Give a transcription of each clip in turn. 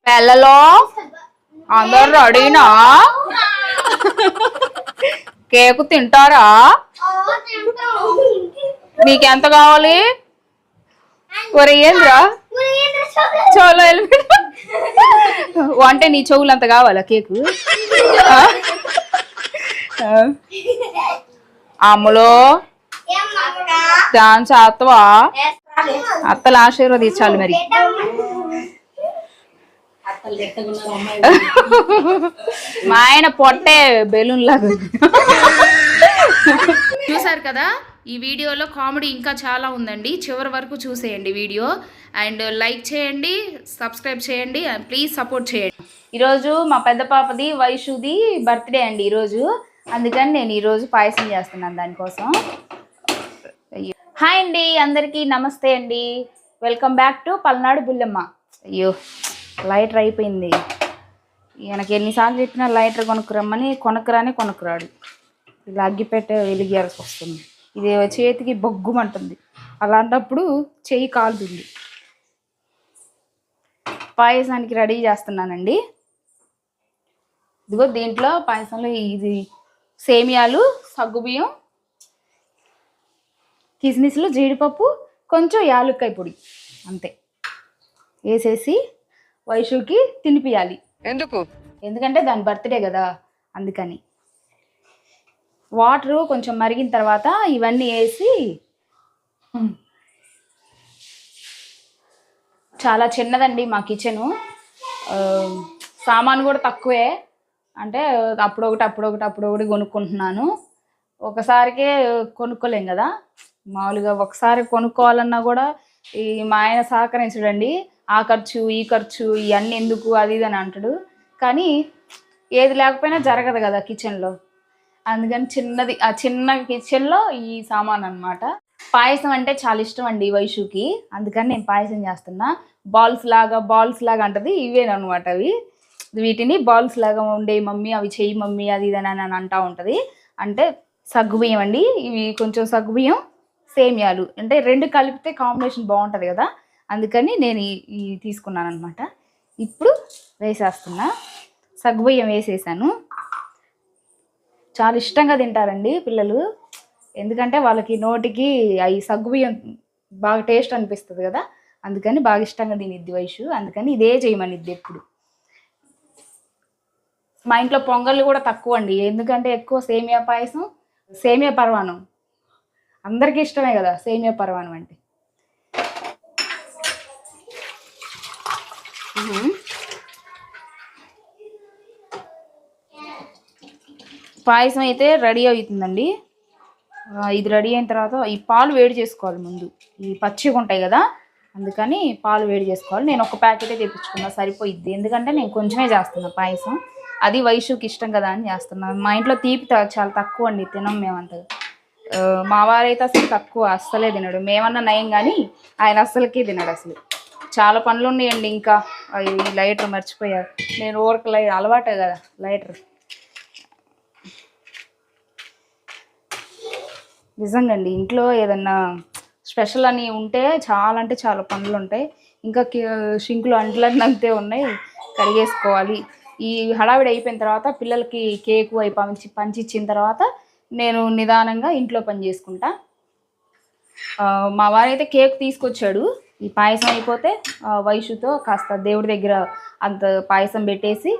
పిల్లలో అందరు రెడీనా? కేకు తింటారా? మీకెంత కావాలి? ఒరే ఏంద్రా చెవులో అంటే నీ చెవులు అంత కావాలా కేకు? అమ్ములో డాన్స్ ఆడతావా? అత్తలు ఆశీర్వదించాలి మరి. మా ఆయన పొట్టే బెలూన్ లాగా. చూసారు కదా, ఈ వీడియోలో కామెడీ ఇంకా చాలా ఉందండి. చివరి వరకు చూసేయండి వీడియో. అండ్ లైక్ చేయండి, సబ్స్క్రైబ్ చేయండి, అండ్ ప్లీజ్ సపోర్ట్ చేయండి. ఈరోజు మా పెద్ద పాపది వైషుది బర్త్డే అండి ఈరోజు. అందుకని నేను ఈరోజు పాయసం చేస్తున్నాను దానికోసం. హాయ్ అండి, అందరికీ నమస్తే అండి. Welcome back to Palnadu Bullemma. అయ్యో లైటర్ అయిపోయింది. ఈయనకి ఎన్నిసార్లు చెప్పినా లైటర్ కొనుక్కురమ్మని కొనుక్కురాడు. ఇలా అగ్గిపెట్టే వెలిగేయాల్సి వస్తుంది. ఇది చేతికి బొగ్గుమంటుంది. అలాంటప్పుడు చెయ్యి కాలుతుంది. పాయసానికి రెడీ చేస్తున్నానండి. ఇదిగో దీంట్లో పాయసంలో ఇది సేమియాలు, సగ్గుబియ్యం, కిస్మిస్లు, జీడిపప్పు, కొంచెం యాలుక్కాయ పొడి అంతే వేసేసి వైషుకి తినిపియాలి. ఎందుకంటే దాని బర్త్డే కదా, అందుకని. వాటరు కొంచెం మరిగిన తర్వాత ఇవన్నీ వేసి, చాలా చిన్నదండి మా కిచెను, సామాను కూడా తక్కువే. అంటే అప్పుడొకటి కొనుక్కుంటున్నాను. ఒకసారికే కొనుక్కోలేం కదా. మామూలుగా ఒకసారి కొనుక్కోవాలన్నా కూడా ఈ మా ఆయన సహకరించడండి. ఆ ఖర్చు ఈ ఖర్చు ఇవన్నీ ఎందుకు అది ఇది అని అంటాడు. కానీ ఏది లేకపోయినా జరగదు కదా కిచెన్లో. అందుకని ఆ చిన్న కిచెన్లో ఈ సామాన్ అనమాట. పాయసం అంటే చాలా ఇష్టం అండి వైషుకి. అందుకని నేను పాయసం చేస్తున్నా. బాల్స్ లాగా అంటది. ఇవేనమాట అవి. వీటిని బాల్స్ లాగా ఉండే మమ్మీ, అవి చెయ్యి మమ్మీ, అది ఇది అని అంటూ ఉంటుంది. అంటే సగ్గుబియ్యం అండి. ఇవి కొంచెం సగ్గుబియ్యం, సేమియాలు అంటే రెండు కలిపితే కాంబినేషన్ బాగుంటుంది కదా. అందుకని నేను ఈ తీసుకున్నాను అనమాట. ఇప్పుడు వేసేస్తున్నా. సగ్గుబియ్యం వేసేసాను. చాలా ఇష్టంగా తింటారండి పిల్లలు. ఎందుకంటే వాళ్ళకి నోటికి ఈ సగ్గుబియ్యం బాగా టేస్ట్ అనిపిస్తుంది కదా. అందుకని బాగా ఇష్టంగా తినిద్ది వైషు. అందుకని ఇదే చేయమనిద్ది ఎప్పుడు. మా ఇంట్లో పొంగళ్ళు కూడా తక్కువ అండి. ఎందుకంటే ఎక్కువ సేమియా పాయసం, సేమియా పరమాన్నం అందరికీ ఇష్టమే కదా సేమియా పరమాన్నం అంటే. పాయసం అయితే రెడీ అవుతుందండి. ఇది రెడీ అయిన తర్వాత ఈ పాలు వేడి చేసుకోవాలి ముందు. ఈ పచ్చిగా ఉంటాయి కదా, అందుకని పాలు వేడి చేసుకోవాలి. నేను ఒక ప్యాకెటే తెప్పించుకున్నా, సరిపోయిద్ది. ఎందుకంటే నేను కొంచెమే చేస్తున్నా పాయసం. అది వైషుకి ఇష్టం కదా అని చేస్తున్నాను. మా ఇంట్లో తీపి చాలా తక్కువ అండి, తినం మేమంతగా. మా వారైతే అసలు తక్కువ, అస్సలే తినడు. మేమన్నా నయం కానీ ఆయన అస్సలకే తినడు అసలు. చాలా పనులు ఉన్నాయండి. ఇంకా ఈ లైటర్ మర్చిపోయారు. నేను ఊరికి అలవాటే కదా లైటర్. నిజంగా అండి, ఇంట్లో ఏదన్నా స్పెషల్ అని ఉంటే చాలా అంటే చాలా పనులు ఉంటాయి. ఇంకా షింకులు అంట్లన్నీ అంతే ఉన్నాయి, కడిగేసుకోవాలి. ఈ హడావిడి అయిపోయిన తర్వాత పిల్లలకి కేకు అవి పంచిచ్చిన తర్వాత నేను నిదానంగా ఇంట్లో పని చేసుకుంటా. మా వారైతే కేక్ తీసుకొచ్చాడు. ఈ పాయసం అయిపోతే వైషుతో కాస్త దేవుడి దగ్గర అంత పాయసం పెట్టేసి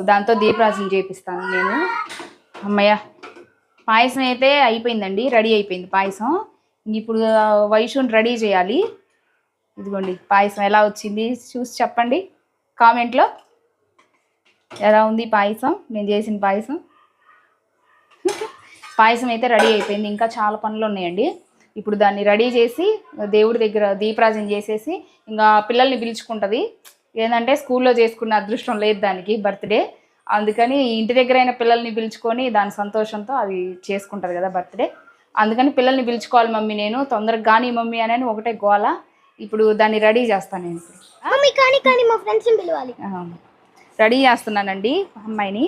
దాంతో దీపరాజన చేపిస్తాను నేను. అమ్మయ్య, పాయసం అయితే అయిపోయిందండి, రెడీ అయిపోయింది పాయసం. ఇప్పుడు వైషుని రెడీ చేయాలి. ఇదిగోండి పాయసం ఎలా వచ్చింది చూసి చెప్పండి కామెంట్లో. ఎలా ఉంది పాయసం, నేను చేసిన పాయసం. పాయసం అయితే రెడీ అయిపోయింది. ఇంకా చాలా పనులు ఉన్నాయండి. ఇప్పుడు దాన్ని రెడీ చేసి దేవుడి దగ్గర దీపరాజన చేసేసి ఇంకా పిల్లల్ని పిలుచుకుంటుంది. ఏంటంటే స్కూల్లో చేసుకున్న అదృష్టం లేదు దానికి బర్త్డే. అందుకని ఇంటి దగ్గర అయిన పిల్లల్ని పిలుచుకొని దాని సంతోషంతో అది చేసుకుంటుంది కదా బర్త్డే. అందుకని పిల్లల్ని పిలుచుకోవాలి మమ్మీ, నేను తొందరగా కానీ మమ్మీ అని ఒకటే గోల. ఇప్పుడు దాన్ని రెడీ చేస్తాను నేను. మా ఫ్రెండ్స్ని పిలవాలి. రెడీ చేస్తున్నానండి అమ్మాయిని,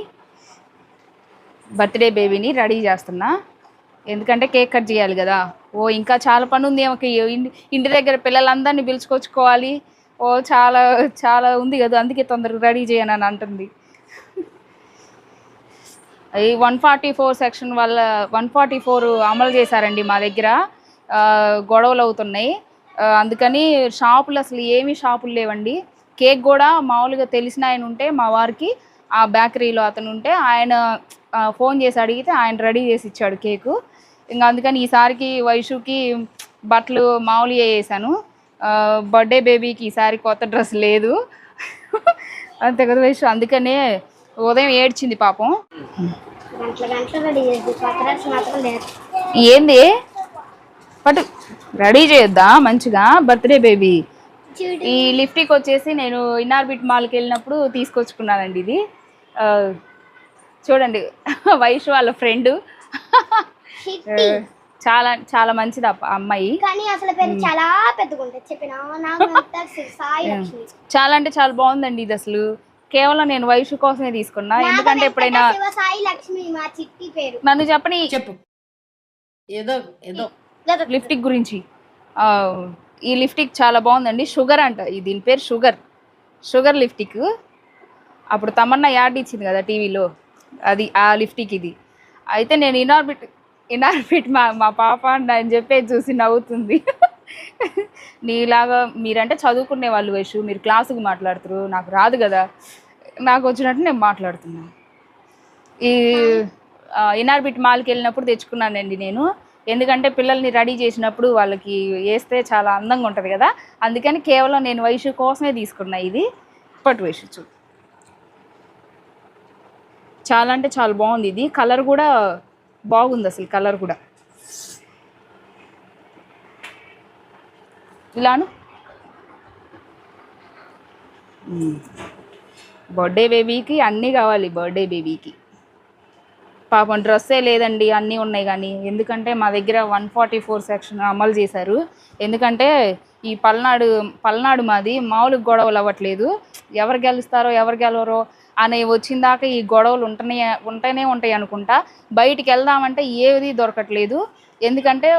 బర్త్డే బేబీని రెడీ చేస్తున్నా. ఎందుకంటే కేక్ కట్ చేయాలి కదా. ఇంకా చాలా పని ఉంది ఆమెకి. ఇంటి దగ్గర పిల్లలందరినీ పిలుచుకొచ్చుకోవాలి, ఓ చాలా చాలా ఉంది కదా, అందుకే తొందరగా రెడీ చేయను అని అంటుంది. ఈ 144 సెక్షన్ వల్ల 144 అమలు చేశారండి మా దగ్గర. గొడవలు అవుతున్నాయి. అందుకని షాపులు అసలు ఏమీ షాపులు లేవండి. కేక్ కూడా మామూలుగా తెలిసిన ఆయన ఉంటే మా వారికి, ఆ బేకరీలో అతను ఉంటే ఆయన ఫోన్ చేసి అడిగితే ఆయన రెడీ చేసి ఇచ్చాడు కేకు. ఇంకా అందుకని ఈసారికి వైషుకి బట్టలు మామూలుగా వేసాను. బర్త్డే బేబీకి ఈసారి కొత్త డ్రెస్ లేదు. అంతే కదా వైషు, అందుకనే ఉదయం ఏడ్చింది పాపం. ఏంది బట్ రెడీ చేయొద్దా మంచిగా బర్త్డే బేబీ? ఈ లిప్టిక్ వచ్చేసి నేను ఇన్నార్బిట్ మాల్కి వెళ్ళినప్పుడు తీసుకొచ్చుకున్నానండి. ఇది చూడండి, వైషు వాళ్ళ ఫ్రెండ్. చాలా చాలా మంచిది అమ్మాయి. కానీ అసలు పేరు చాలా పెద్దగా ఉంటుంది చెప్పినా చాలా అంటే చాలా బాగుందండి. ఇది అసలు కేవలం నేను వైషు కోసమే తీసుకున్నా. ఎందుకంటే ఎప్పుడైనా సాయి లక్ష్మి మా చిట్టి పేరు. నన్ను చెప్పని చెప్పు ఏదో ఏదో లిప్టిక్ గురించి. ఈ లిప్టిక్ చాలా బాగుందండి. షుగర్ అంట, దీని పేరు షుగర్ లిప్టిక్. అప్పుడు తమన్నా యాడ్ ఇచ్చింది కదా టీవీలో, అది ఆ లిప్టిక్ ఇది. అయితే నేను ఇనార్బిట్ మా పాప అని చెప్పేది చూసి నవ్వుతుంది. నీలాగా మీరంటే చదువుకునే వాళ్ళు వైషు, మీరు క్లాసుకు మాట్లాడుతారు, నాకు రాదు కదా, నాకు వచ్చినట్టు నేను మాట్లాడుతున్నాను. ఈ ఇనార్బిట్ మాల్కి వెళ్ళినప్పుడు తెచ్చుకున్నానండి నేను. ఎందుకంటే పిల్లల్ని రెడీ చేసినప్పుడు వాళ్ళకి వేస్తే చాలా అందంగా ఉంటుంది కదా, అందుకని కేవలం నేను వైషు కోసమే తీసుకున్నా ఇది. పట్టు వైషు చూడు, చాలా అంటే చాలా బాగుంది. ఇది కలర్ కూడా బాగుంది, అసలు కలర్ కూడా. ఇలాను బర్త్డే బేబీకి అన్నీ కావాలి. బర్త్డే బేబీకి పాపం డ్రెస్సే లేదండి, అన్నీ ఉన్నాయి కానీ. ఎందుకంటే మా దగ్గర 144 సెక్షన్ అమలు చేశారు. ఎందుకంటే ఈ పల్నాడు మాది మామూలు గొడవలు అవ్వట్లేదు. ఎవరు గెలుస్తారో ఎవరు గెలవరో అని వచ్చిందాక ఈ గొడవలు ఉంటూనే ఉంటాయి అనుకుంటా. బయటికి వెళ్దామంటే ఏది దొరకట్లేదు. ఎందుకంటే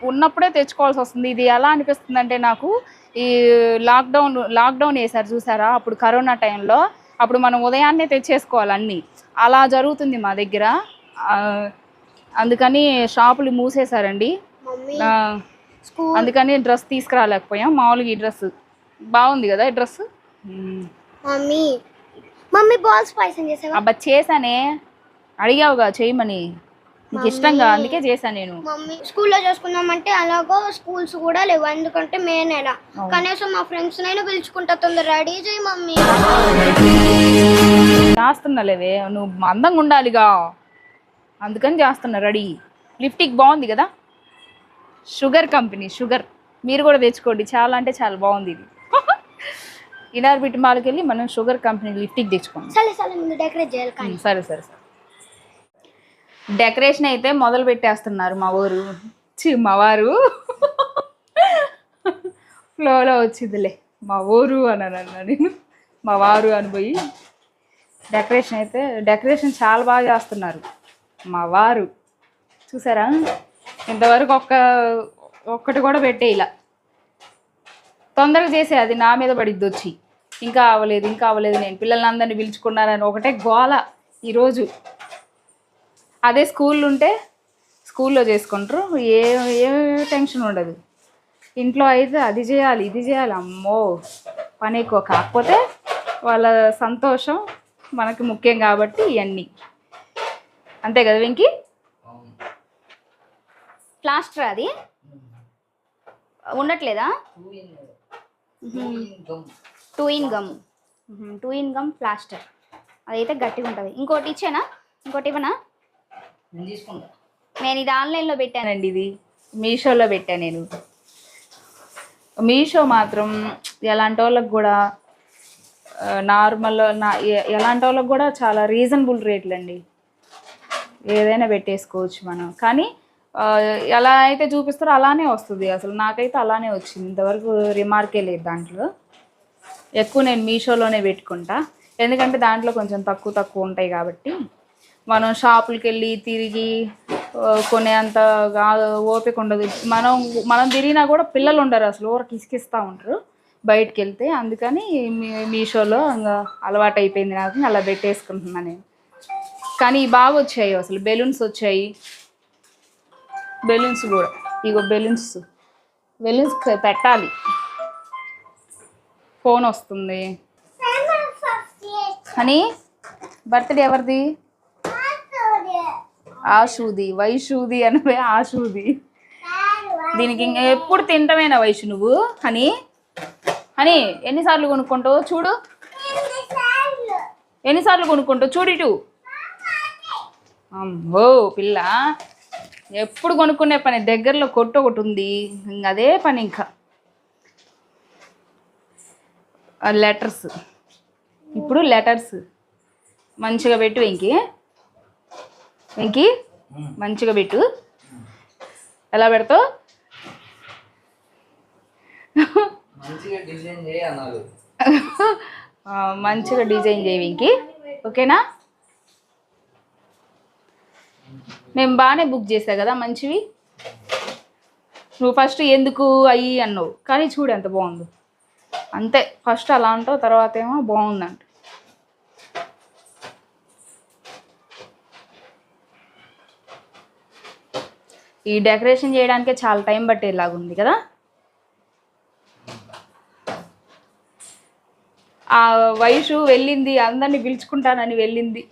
ఉన్నప్పుడే తెచ్చుకోవాల్సి వస్తుంది. ఇది ఎలా అనిపిస్తుంది అంటే నాకు, ఈ లాక్డౌన్ వేశారు చూసారా, అప్పుడు కరోనా టైంలో, అప్పుడు మనం ఉదయాన్నే తెచ్చేసుకోవాలి అన్నీ. అలా జరుగుతుంది మా దగ్గర. అందుకని షాపులు మూసేశారండి. అందుకని డ్రెస్ తీసుకురాలేకపోయాం. మామూలుగా ఈ డ్రెస్ బాగుంది కదా, ఈ డ్రెస్. మమ్మీ బాల్స్ పాయసం చేసావా? అబ్బా చేశానే, అడిగావుగా చేయమని, నీకు ఇష్టంగా, అందుకే చేశాను నేను. మమ్మీ స్కూల్లో చేసుకున్నామంటే అలాగో స్కూల్స్ కూడా లేవు, ఎందుకంటే మే నెల. కనీసం మా ఫ్రెండ్స్ నైనా పిలుచుకుంటా, తొందర రెడీ చేయి మమ్మీ. చేస్తున్నాలేవే, నువ్వు అందంగా ఉండాలిగా, అందుకని చేస్తున్నా రెడీ. లిప్టిక్ బాగుంది కదా, షుగర్ కంపెనీ, షుగర్. మీరు కూడా తెచ్చుకోండి, చాలా అంటే చాలా బాగుంది ఇది. ఇనార్బిట్ మాల్కి వెళ్ళి మనం షుగర్ కంపెనీ లిప్టిక్ తెచ్చుకోండి. డెకరేట్ చేయాలి కానీ. సరే సరే సరే. డెకరేషన్ అయితే మొదలు పెట్టేస్తున్నారు మా వారు. ఫ్లోలో వచ్చిందిలే, మా ఊరు అని అన్నా నేను, మా వారు అనిపోయి. డెకరేషన్ చాలా బాగా చేస్తున్నారు మా వారు, చూసారా. ఇంతవరకు ఒక్కటి కూడా పెట్టే ఇలా తొందరగా చేసే, అది నా మీద పడిద్ది వచ్చి, ఇంకా అవ్వలేదు నేను పిల్లల్ని అందరినీ పిలుచుకున్నానని ఒకటే గోల ఈరోజు. అదే స్కూల్ ఉంటే స్కూల్లో చేసుకుంటారు, ఏ టెన్షన్ ఉండదు. ఇంట్లో అయితే అది చేయాలి ఇది చేయాలి, అమ్మో పని ఎక్కువ. కాకపోతే వాళ్ళ సంతోషం మనకి ముఖ్యం కాబట్టి ఇవన్నీ అంతే కదా వెంకీ. ప్లాస్టర్ అది ఉండట్లేదా? 2 in gum ప్లాస్టర్, అదైతే గట్టిగా ఉంటుంది. ఇంకోటి ఇచ్చానా? ఇంకోటి ఇవ్వనా? నేను ఇది ఆన్లైన్లో పెట్టానండి, ఇది మీషోలో పెట్టాను నేను. మీషో మాత్రం ఎలాంటి వాళ్ళకి కూడా ఎలాంటి వాళ్ళకి కూడా చాలా రీజనబుల్ రేట్లు అండి, ఏదైనా పెట్టేసుకోవచ్చు మనం. కానీ ఎలా అయితే చూపిస్తారో అలానే వస్తుంది. అసలు నాకైతే అలానే వచ్చింది, ఇంతవరకు రిమార్కే లేదు దాంట్లో. ఎక్కువ నేను మీషోలోనే పెట్టుకుంటా, ఎందుకంటే దాంట్లో కొంచెం తక్కువ ఉంటాయి కాబట్టి. మనం షాపులకి వెళ్ళి తిరిగి కొనేంత ఓపిక ఉండదు. మనం తిరిగినా కూడా పిల్లలు ఉండరు, అసలు ఊరికి ఇసుకిస్తూ ఉంటారు. బయటికి వెళ్తే, అందుకని మీషోలో ఇంకా అలవాటు అయిపోయింది నాకు, ఇంకా అలా పెట్టేసుకుంటున్నాను నేను. కానీ బాగా వచ్చాయి, అసలు బెలూన్స్ వచ్చాయి, బెలూన్స్ కూడా ఇగో బెలూన్స్ పెట్టాలి. ఫోన్ వస్తుంది అని. బర్త్డే ఎవరిది? ఆశూది. వైషూది అనవే ఆశూది. దీనికి ఇంక ఎప్పుడు తింటమేనా వైషు నువ్వు? అని ఎన్నిసార్లు కొనుక్కుంటావు చూడు, ఎన్నిసార్లు కొనుక్కుంటావు చూడు ఇటు. అమ్మో పిల్ల ఎప్పుడు కొనుక్కునే పని, దగ్గరలో కొట్టు ఒకటి ఉంది, ఇంక అదే పని. ఇంకా లెటర్స్, ఇప్పుడు లెటర్స్ మంచిగా పెట్టు వెంకీ మంచిగా పెట్టు. ఎలా పెడతావు? మంచిగా డిజైన్ చేయి వెంకీ, ఓకేనా? నేను బాగానే బుక్ చేశా కదా మంచివి. నువ్వు ఫస్ట్ ఎందుకు అయ్యి అన్నావు, కానీ చూడు ఎంత బాగుందో. అంతే, ఫస్ట్ అలా అంటావు, తర్వాత ఏమో బాగుందంట. ఈ డెకరేషన్ చేయడానికే చాలా టైం పట్టేలాగుంది కదా. ఆ వైషు వెళ్ళింది, అందరినీ పిలుచుకుంటానని వెళ్ళింది.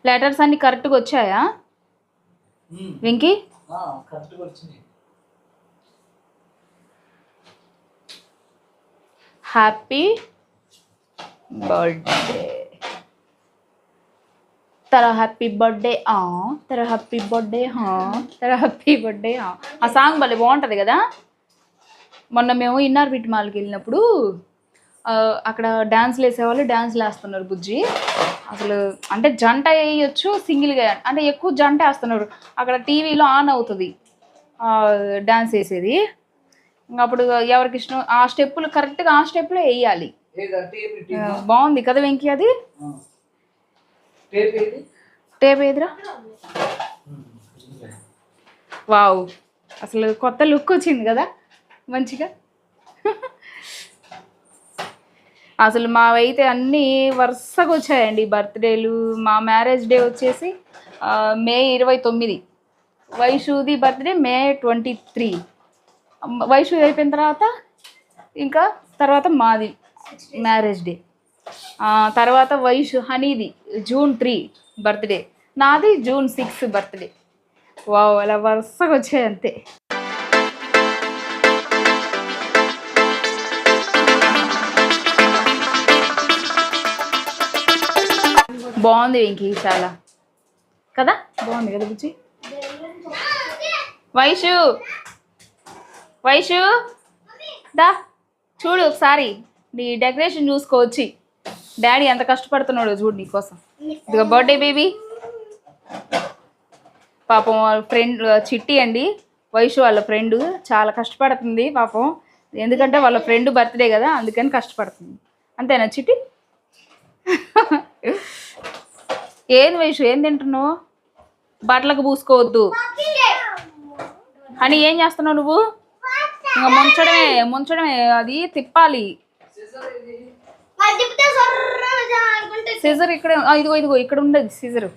లెటర్స్ అన్ని కరెక్ట్గా వచ్చాయా వెంకీ? హ్యాపీ బర్త్డే, तेरा హ్యాపీ బర్త్డే, तेरा హ్యాపీ బర్త్డే, तेरा హ్యాపీ బర్త్డే. ఆ సాంగ్ భలే బాగుంటుంది కదా. మొన్న మేము ఇన్నర్ బిట్ మాల్కి వెళ్ళినప్పుడు అక్కడ డ్యాన్స్లు వేసేవాళ్ళు డ్యాన్స్లు వేస్తున్నారు బుజ్జి. అసలు అంటే జంట వేయచ్చు, సింగిల్గా అంటే ఎక్కువ జంట వేస్తున్నారు. అక్కడ టీవీలో ఆన్ అవుతుంది డ్యాన్స్ వేసేది. ఇంకా అప్పుడు ఎవరికి ఇష్టం ఆ స్టెప్పులు కరెక్ట్గా ఆ స్టెప్లో వేయాలి. బాగుంది కదా వెంకీ అది. టేప్ ఏదిరా? వావ్, అసలు కొత్త లుక్ వచ్చింది కదా మంచిగా. అసలు మావైతే అన్నీ వరుసగా వచ్చాయండి బర్త్డేలు. మా మ్యారేజ్ డే వచ్చేసి మే 29, వైషూది బర్త్డే మే 23. వైషూది అయిపోయిన తర్వాత మాది మ్యారేజ్ డే. తర్వాత హనీది జూన్ 3 బర్త్డే, నాది జూన్ 6 బర్త్డే. వావ్, అలా వరుసగా వచ్చాయి అంతే. బాగుంది వెంకీ చాలా కదా, బాగుంది కదా బుజ్జి. వైషు దా చూడు ఒకసారి నీ డెకరేషన్ చూసుకోవచ్చి. డాడీ ఎంత కష్టపడుతున్నాడో చూడు నీకోసం. ఇదిగో బర్త్డే బేబీ. పాపం వాళ్ళ ఫ్రెండ్ చిట్టి అండి, వైషు వాళ్ళ ఫ్రెండ్ చాలా కష్టపడుతుంది పాపం. ఎందుకంటే వాళ్ళ ఫ్రెండ్ బర్త్డే కదా, అందుకని కష్టపడుతుంది. అంతేనా చిట్టి? ఏంది వైషు ఏం తింటున్నావు? బట్టలకు పూసుకోవద్దు అని ఏం చేస్తున్నావు నువ్వు? ఇంకా ముంచడమే అది తిప్పాలి. సిజర్ ఇక్కడ, ఇదిగో ఇక్కడ ఉండదు సిజర్.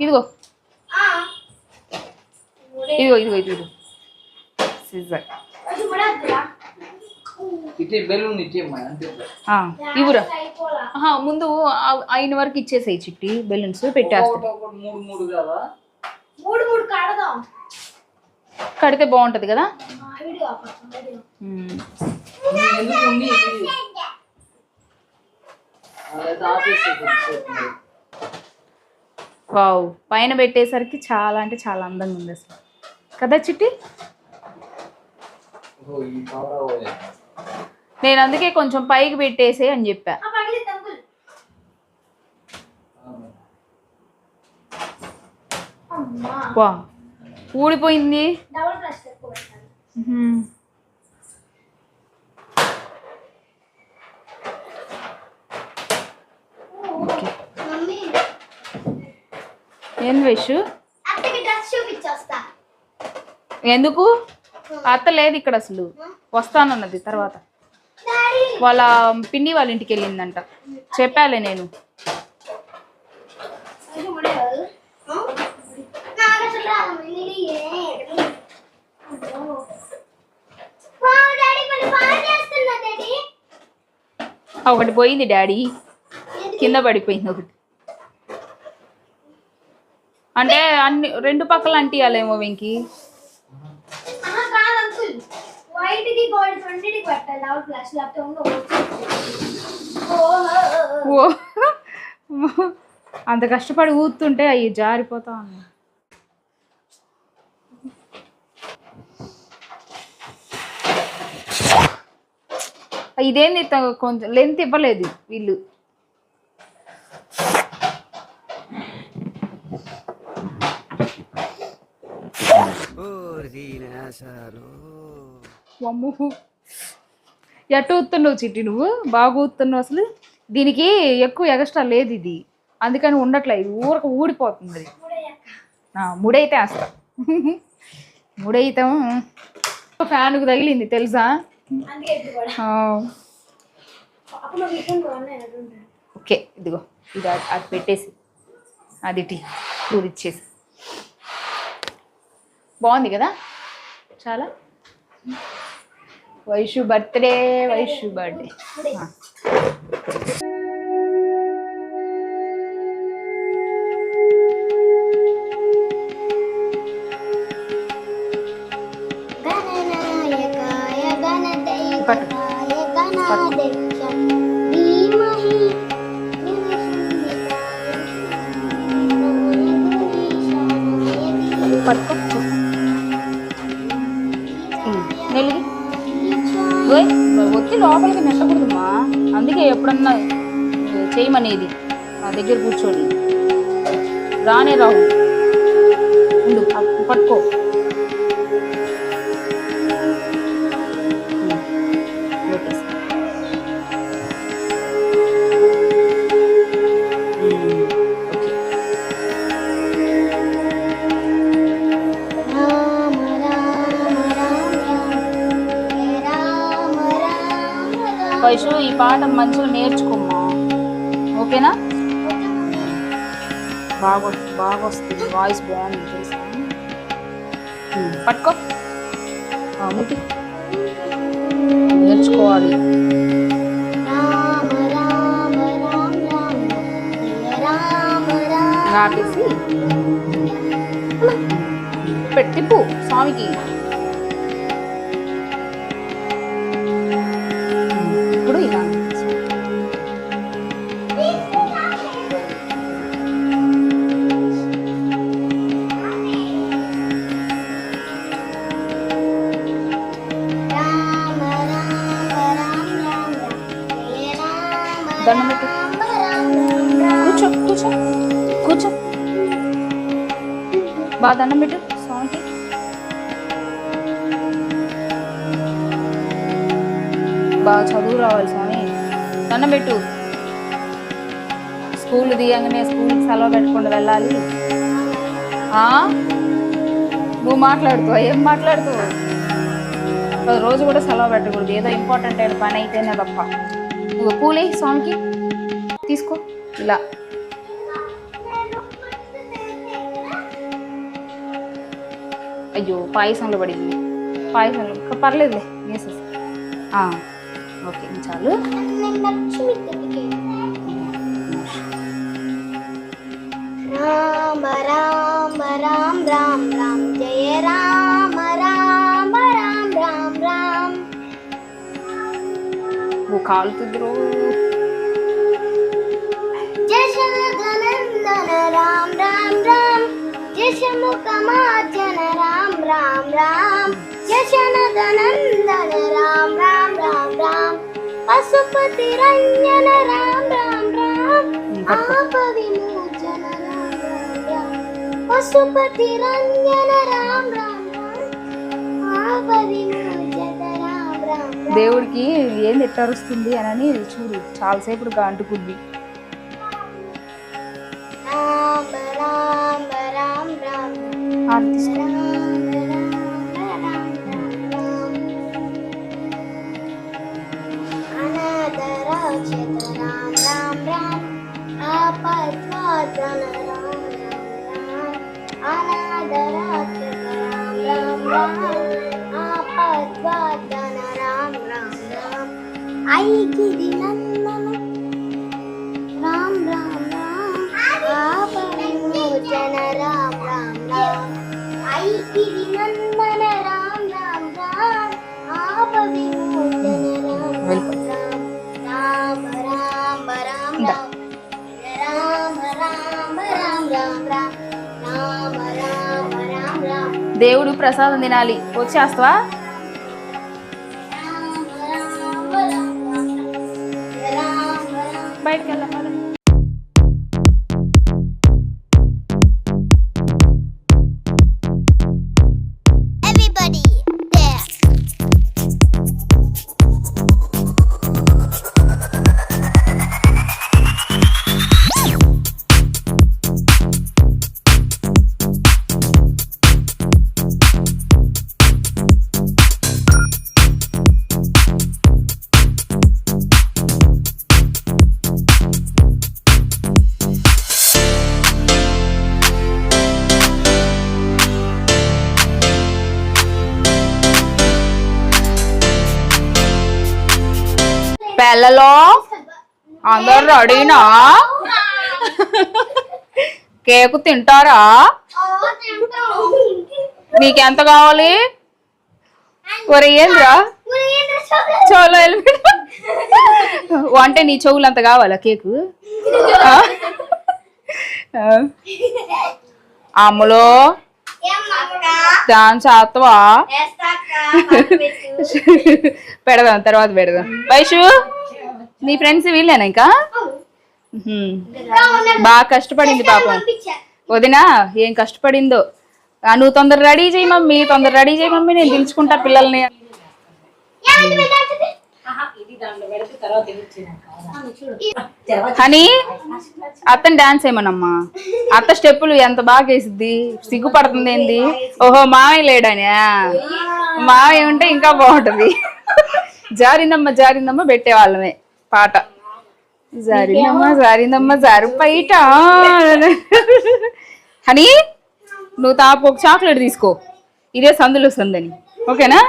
ఇదిగో సిజర్. ఇవురా ముందు అయిన వరకు ఇచ్చేసాయి చిట్టి, బెలూన్స్ పెట్టేస్తా. కడితే బాగుంటది కదా. వావ్, పైన పెట్టేసరికి చాలా అంటే చాలా అందంగా ఉంది అసలు కదా చిట్టి. నేను అందుకే కొంచెం పైకి పెట్టేసే అని చెప్పా. వా, ఊడిపోయింది. ఏం వైషు? అత్తకి డ్రెస్ చూపించొస్తా. ఎందుకు? అత్త లేదు ఇక్కడ అసలు, వస్తానన్నది తర్వాత. డాడీ వాళ్ళ పిన్ని వాళ్ళ ఇంటికి వెళ్ళిందంట, చెప్పాలే నేను. నాకు అసలు రాదు. డాడీ మళ్ళీ పాడు చేస్తున్నా డాడీ. ఒకటి పోయింది డాడీ, కింద పడిపోయింది ఒకటి. అంటే అన్ని రెండు పక్కల అంటియాలేమో వెంకి. కాదు అంకుల్, వైట్ కి గోల్డ్ రెండింటికి పెట్టాలి. అవుట్ ఫ్లాష్ లేకపోతే ఓ అంత కష్టపడి ఊతుంటే అవి జారిపోతా ఉన్నాయి. ఇదేంది కొంచెం లెంత్ ఇవ్వలేదు వీళ్ళు. ఎట్టు ఊతున్నావు చిట్టి, నువ్వు బాగా ఊతున్నావు అసలు. దీనికి ఎక్కువ ఎక్స్ట్రా లేదు ఇది, అందుకని ఉండట్లేదు, ఊరకు ఊడిపోతుంది అది. ముడైతే వేస్తా. ముడైతే ఫ్యాన్కు తగిలింది తెలుసా. ఓకే ఇదిగో ఇది అది పెట్టేసి అది టీ కూర ఇచ్చేసి. బాగుంది కదా చాలా. Vaishu birthday, Vaishu birthday. వచ్చి లోపలికి నెట్టకూడదుమా, అందుకే ఎప్పుడన్నా చేయమనేది నా దగ్గర కూర్చోండి. రానే రావు, ఉండు పట్టుకో. వైషు ఈ పాట మంచిగా నేర్చుకోమ్మా, ఓకేనా? బాగా వస్తుంది, వాయిస్ బాగుంది తెలుసా. పట్టుకో, ముట్టి నేర్చుకోవాలి. నాటేసి పెట్టిప్పు స్వామికి. ఇప్పుడు ఇలా దండం పెట్టు. కూర్చో కూర్చో కూర్చో, బాగా దండం పెట్టు స్వామికి. బాగా చదువు రావాలి స్వామి, దండం పెట్టు. స్కూల్ దిగంగానే స్కూల్కి సెలవు పెట్టకుండా వెళ్ళాలి. నువ్వు మాట్లాడుతావు, ఏం మాట్లాడుతావు? రోజు కూడా సెలవు పెట్టకూడదు, ఏదో ఇంపార్టెంట్ అయిన పని అయితేనే తప్ప. నువ్వు పూలే స్వామికి తీసుకో ఇలా. అయ్యో పాయసంలో పడింది, పాయసంలో పర్లేదులే వేసేసి. ఓకే చాలు. రామ రామ రామ రామ రామ జయ రామ రామ రామ రామ రామ. నువ్వు కాలుతుద్రు. జశనందన రామ రామ రామ, జశముఖమార్జన రామ రామ రామ, జశనందన రామ రామ రామ రామ, పశుపతి రంజన రామ రామ రామ, ఆపవిమోచన రామ రామ రామ, పశుపతి రంజన రామ రామ రామ, ఆపవిమోచన రామ రామ. దేవుడికి ఏంది ఎట్టరుస్తుంది అని చూడు, చాలాసేపు అంటుకుంది. రామ రామ రామ్ రామ్ రామ్ ఆపవిమోచన రామ్ రామ్ రామ్ ఐగిరి నందన రామ్ రామ్ రామ్ ఆపవిమోచన రామ్ రామ్ రామ్ రామ్ రామ్ రామ్ రామ్ రామ్ రామ్ రామ్ రామ రామ రామ రామ దేవుడు ప్రసాదం తినాలి, వచ్చేస్తావా? బయటకు వెళ్దాం. Everybody there. పిల్లలో అందరు రెడీనా? కేకు తింటారా? నీకెంత కావాలి? ఒరే ఏంద్రా చెవులో అంటే నీ చెవులు అంత కావాలా కేకు? అమ్ములో డాన్స్ ఆడతావా? పెడదాం, తర్వాత పెడదాం. వైషు నీ ఫ్రెండ్స్ వీళ్ళేనా ఇంకా? బాగా కష్టపడింది పాపం వదినా, ఏం కష్టపడిందో. నువ్వు తొందర రెడీ చేయి మమ్మీ, తొందర రెడీ చేయి మమ్మీ, నేను దించుకుంటా పిల్లల్ని. అని అత్తని డాన్స్ ఏమనమ్మా, అత్త స్టెప్పులు ఎంత బాగా వేసిద్ది, సిగ్గుపడుతుంది ఏంది? ఓహో మావయ్య లేడని, మావయ్య ఉంటే ఇంకా బాగుంటది. జారిందమ్మ జారిందమ్మ పెట్టేవాళ్ళమే పాట. జారిందమ్మ జారిందమ్మ జారు బయట అని. నువ్వు తాపు ఒక చాక్లెట్ తీసుకో, ఇదే సందులో సందని, ఓకేనా?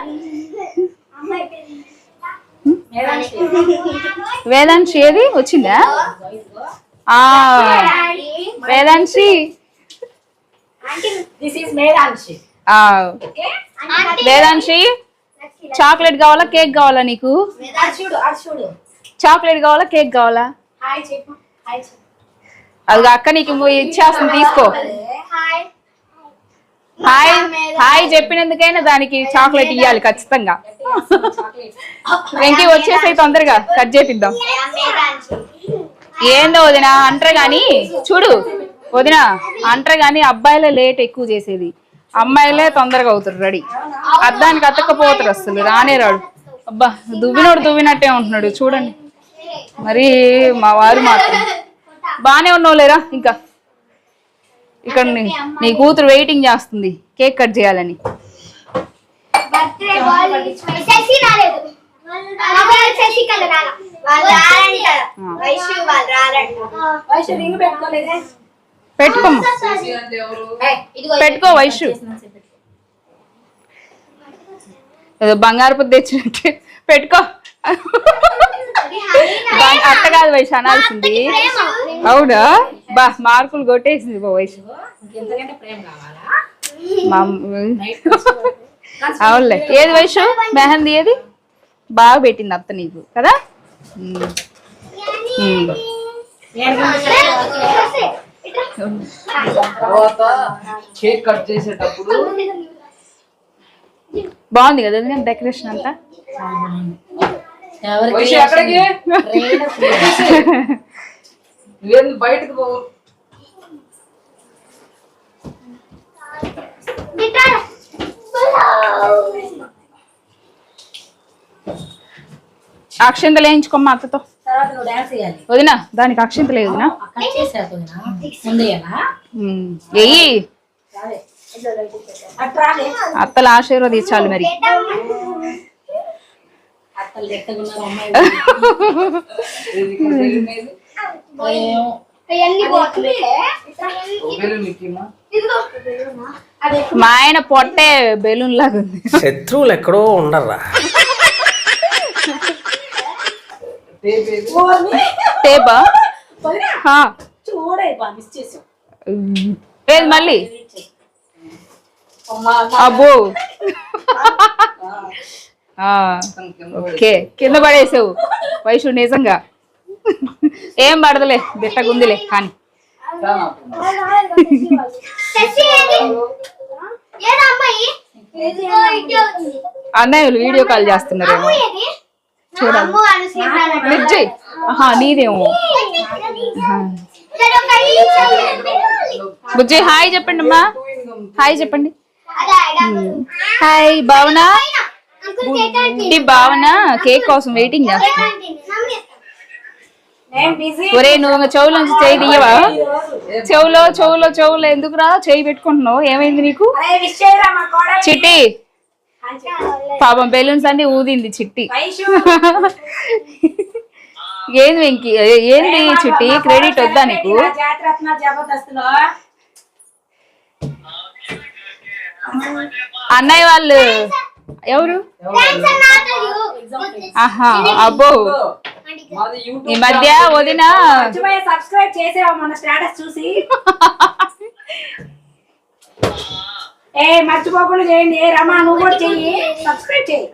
వేదాంశి ఏది వచ్చిందా? వేదాంశి వేదాంశి చాక్లెట్ కావాలా కేక్ కావాలా నీకు? చాక్లెట్ కావాలా కేక్ కావాలా? అది అక్క నీకు ఇచ్చేస్తుంది, తీసుకో. హాయ్ హాయ్ చెప్పినందుకైనా దానికి చాక్లెట్ ఇవ్వాలి ఖచ్చితంగా. వెంకీ వచ్చేసాయి, తొందరగా కట్ చేపిద్దాం. ఏందో వదినా అంటారు గాని, చూడు వదినా అంటారు గాని అబ్బాయిలే లేట్ ఎక్కువ చేసేది, అమ్మాయిలే తొందరగా అవుతారు రెడీ. అద్దానికి అతకపోతారు, అసలు రానే రాడు. అబ్బా దువ్వినోడు దువ్వినట్టే ఉంటున్నాడు చూడండి. మరి మా వారు మాత్రం బానే ఉన్నావు లేరా. ఇంకా ఇక్కడ నీ కూతురు వెయిటింగ్ చేస్తుంది కేక్ కట్ చేయాలని. పెట్టుకోమ్మా, పెట్టుకో వైషు. ఏదో బంగారు పొద్దు తెచ్చినట్టు పెట్టుకో. అట్ట కాదు వైషు అనాల్సింది. అవునా? బా మార్కులు కొట్టేసింది బా వైషు. అవునులే. ఏది వైషు మెహందీ ఏది బాగా పెట్టింది అత్త నీకు కదా? బాగుంది కదా డెకరేషన్ అంతా. బయటకు పో. అక్షింతలు వేయించుకోమ్మా అత్తతో. వదినా దానికి అక్షింతలు వదినా వెయ్యి. అత్తలు ఆశీర్వదించాలి మరి. అత్తలు ఎత్తగున్నారు అమ్మాయి. మా ఆయన పొట్టే బెలూన్ లాగా ఉంది. శత్రువులు ఎక్కడో ఉండరా. టేపా చూడే మిస్ చేసాం. ఏది మళ్ళీ అబ్బో. ఓకే కింద పడేసావు వైషు నిజంగా. ఏం పడదులే దిట్టగుందిలే కానీ. అన్నయ్యలు వీడియో కాల్ చేస్తున్నారేమో చూడండి. ఆహా నీదేమో. బుజ్జి హాయ్ చెప్పండి అమ్మా. హాయ్ చెప్పండి. హాయ్ భావన. భావన కేక్ కోసం వెయిటింగ్ చేస్తా. ఒరే నువ్వు చెవుల నుంచి చేయి తీయవా? చెవులో ఎందుకురా చేయి పెట్టుకుంటున్నావు? ఏమైంది నీకు? చిట్టి పాపం బెలూన్స్ అన్ని ఊదింది చిట్టి. ఏంది వెంకి ఏంది చిట్టి క్రెడిట్ వద్దా నీకు? అన్నయ్య వాళ్ళు ఎవరు? ఆహా అబ్బో ఈ మధ్య వదిన సబ్స్క్రైబ్ చేసేవా మన స్టేటస్ చూసి? మర్చిపోకుండా చేయండి. రమా నువ్వు కూడా చెయ్యి, సబ్స్క్రైబ్ చేయి.